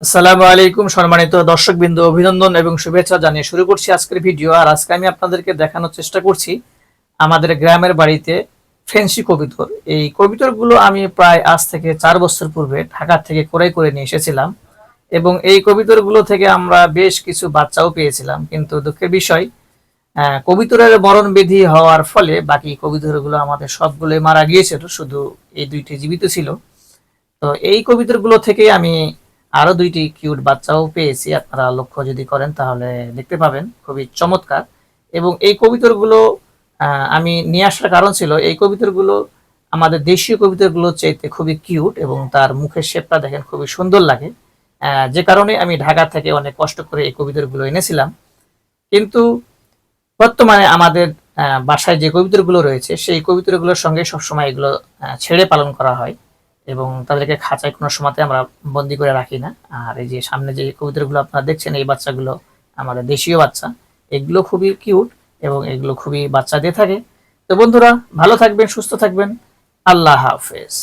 আসসালামু আলাইকুম সম্মানিত দর্শকবৃন্দ, অভিনন্দন এবং শুভেচ্ছা জানিয়ে শুরু করছি আজকের ভিডিও। আর আজকে আমি আপনাদেরকে দেখানোর চেষ্টা করছি আমাদের গ্রামের বাড়িতে ফেন্সি কবুতর। এই কবুতরগুলো আমি প্রায় আজ থেকে 4 বছর পূর্বে ঢাকা থেকে ক্রয় করে নিয়ে এসেছিলাম এবং এই কবুতরগুলো থেকে আমরা বেশ কিছু বাচ্চাও পেয়েছিলাম। কিন্তু দুঃখের বিষয়, কবুতরের মরণ বিধি হওয়ার ফলে বাকি কবুতরগুলো আমাদের সবগুলোই মারা গিয়েছিল, শুধু এই দুইটি জীবিত ছিল। তো এই কবুতরগুলো থেকে আমি আরো দুইটি কিউট বাচ্চাও পেয়েছি। আপনারা লক্ষ্য যদি করেন তাহলে দেখতে পাবেন, খুবই চমৎকার। এবং এই কবুতরগুলো আমি নিয়ে আসার কারণ ছিল, এই কবুতরগুলো আমাদের দেশীয় কবুতরগুলোর চাইতে খুবই কিউট এবং তার মুখের শেপটা দেখেন খুবই সুন্দর লাগে। যে কারণে আমি ঢাকা থেকে অনেক কষ্ট করে এই কবুতরগুলো এনেছিলাম। কিন্তু বর্তমানে আমাদের বাসায় যে কবুতরগুলো রয়েছে সেই কবুতরগুলোর সঙ্গে সবসময় এগুলো ছেড়ে পালন করা হয় এবং তাদেরকে খাঁচায় কোনো সময়তে আমরা বন্দি করে রাখি না। আর এই যে সামনে যে কবুতরগুলো আপনারা দেখছেন, এই বাচ্চাগুলো আমাদের দেশীয় বাচ্চা। এগুলো খুবই কিউট এবং এগুলো খুবই বাচ্চা দিয়ে থাকে। তো বন্ধুরা, ভালো থাকবেন, সুস্থ থাকবেন। আল্লাহ হাফেজ।